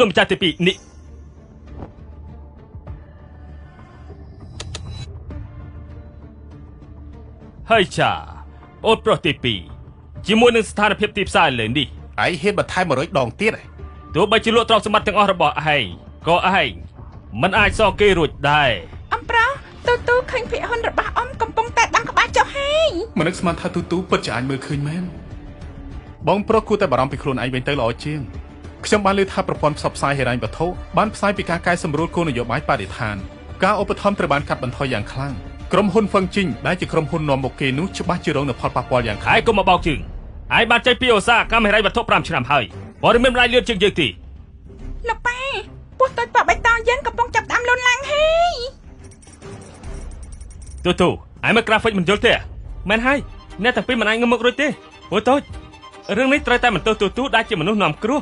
ទុំម្ចាស់ទី2នេះហើយចាអូនប្រុសទី2ជាមួយនឹងស្ថានភាពទីផ្សារលើនេះឯងហ៊ានបន្ថែម100 ដងទៀតឯងទោះបីជាលក់ទ្រព្យសម្បត្តិទាំងអស់របស់ឯងក៏ឯងមិនអាចសងគេរួចដែរអំប្រុសទូឃើញភិកហ៊ុនរបស់អ៊ំកំពុងតែដាំក្បាលចុះហើយមិននឹកស្មានថាទូពិតជាអាចមើលឃើញមែនបងប្រុសគួរតែបារម្ភពីខ្លួនឯងវិញទៅល្អជាងខ្ញុំបានឮថាប្រព័ន្ធផ្សព្វផ្សាយហិរញ្ញវត្ថុបានផ្សាយពីការកែសម្រួលគោលនយោបាយបរិស្ថានការឧបត្ថម្ភត្រូវបានកាត់បន្ថយយ៉ាងខ្លាំងក្រុមហ៊ុនហ្វឹងជីងដែលជាក្រុមហ៊ុននាំមុខគេនោះច្បាស់ជារងនូវផលប៉ះពាល់យ៉ាងខ្លាំងហើយកុំមកបោកជើងឯងបានចេញពីឧស្សាហកម្មហិរញ្ញវត្ថុ5ឆ្នាំហើយព័ត៌មានមិនអាចលឿនជាងយើងទេលោកប៉ាពោះតូចប៉ាបៃតងយើងកំពុងចាប់ដើមលូនឡើងហើយទូឯងមើលក្រាហ្វិកមិនយល់ទេមែនហើយអ្នកទាំងពីរមិនអាចងើបមុខរួចទេពោះតូចរឿងនេះត្រូវតែមិនទោសទូដែលជាមនុស្សនាំគ្រោះ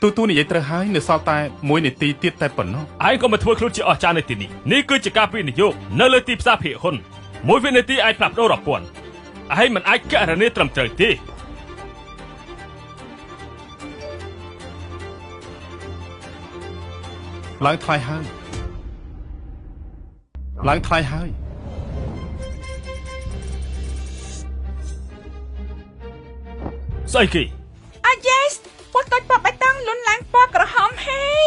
ទូនិយាយត្រូវហើយនៅសល់តែ1នាទីទៀតតែប៉ុណ្ណោះឯងក៏មកធ្វើខ្លួនជាអស្ចារ្យនៅទីនេះនេះគឺជាការវិនិយោគនៅលើទីផ្សារភាគហ៊ុន1វិនាទីអាចផ្លាស់ប្ដូររាប់ពាន់ឯងមិនអាចកណនាត្រឹមត្រូវទេឡើងថ្លៃហើយស្អីគេyes ពោះតូចប៉ាបៃតងលូនឡើងពណ៌ក្រហមហើយ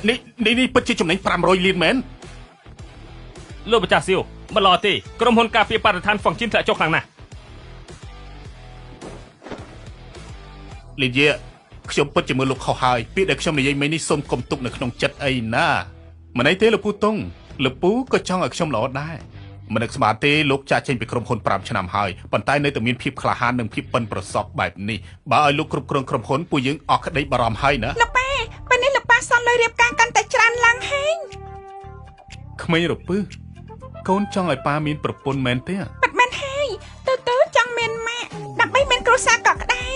នេះពិតជាចំណេញ500លានមែនលោកម្ចាស់សៀវមិនល្អទេក្រុមហ៊ុនការពារបរិស្ថានហ្វឹងជីនធ្លាក់ចុះខ្លាំងណាស់លីយ៉ាខ្ញុំពិតជាមើលលោកខុសហើយពាក្យដែលខ្ញុំនិយាយមិញនេះសូមកុំទុកនៅក្នុងចិត្តអីណាមិនអីទេលោកពូតុងលោកពូក៏ចង់ឲ្យខ្ញុំល្អដែរមិននឹកស្មានទេលោកចាក់ចេញពីក្រុមហ៊ុន5ឆ្នាំហើយប៉ុន្តែនៅតែមានភាពក្លាហាននិងភាពប៉ិនប្រសប់បែបនេះបើឲ្យលោកគ្រប់គ្រងក្រុមហ៊ុនពួកយើងអស់ក្តីបារម្ភហើយណាលោកប៉ាពេលនេះលោកប៉ាសន់លុយរៀបការកាន់តែច្រើនឡើងហើយក្មេងរពឹសកូនចង់ឲ្យប៉ាមានប្រពន្ធមែនទេប៉ាត់មែនហើយទូចង់មានម៉ាក់ដើម្បីមានគ្រួសារកក់ក្ដៅ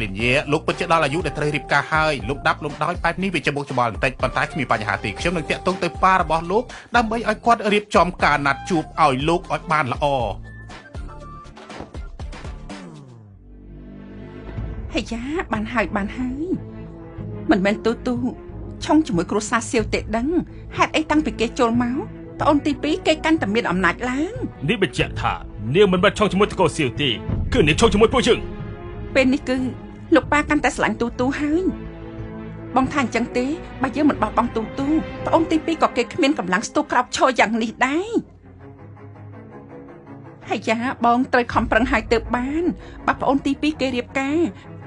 លីញាលោកពិតជាដល់អាយុដែលត្រូវរៀបការហើយលោកដាប់លោកដោយបែបនេះវាច្បុកច្បល់បន្តិចប៉ុន្តែគ្មានបញ្ហាទេខ្ញុំនឹងតាក់ទងទៅប៉ារបស់លោកដើម្បីឲ្យគាត់រៀបចំការណាត់ជួបឲ្យលោកឲ្យបានល្អហើយយ៉ាបានហើយមិនមែនទូឆុងជាមួយគ្រួសារសៀវទេដឹងហេតុអីតាំងពីគេចូលមកប្អូនទី2គេកាន់តែមានអំណាចឡើងនេះបញ្ជាក់ថានាងមិនបាច់ឆុងជាមួយតកោសៀវទេគឺនាងឆុងជាមួយពួកយើងពេលនេះគឺលោកប៉ាកាន់តែស្រឡាញ់ទូហើយបងថាអញ្ចឹងទេបើយើងមិនបោះបង់ទូប្អូនទី2ក៏គេគ្មានកម្លាំងស្ទុះក្រោកឈរយ៉ាងនេះដែរហើយយ៉ាបងត្រូវខំប្រឹងហើយទៅបានបើប្អូនទី2គេរៀបការ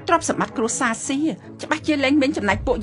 ទ្រព្យសម្បត្តិគ្រួសារសៀច្បាស់ជាលែងមានចំណាយពួក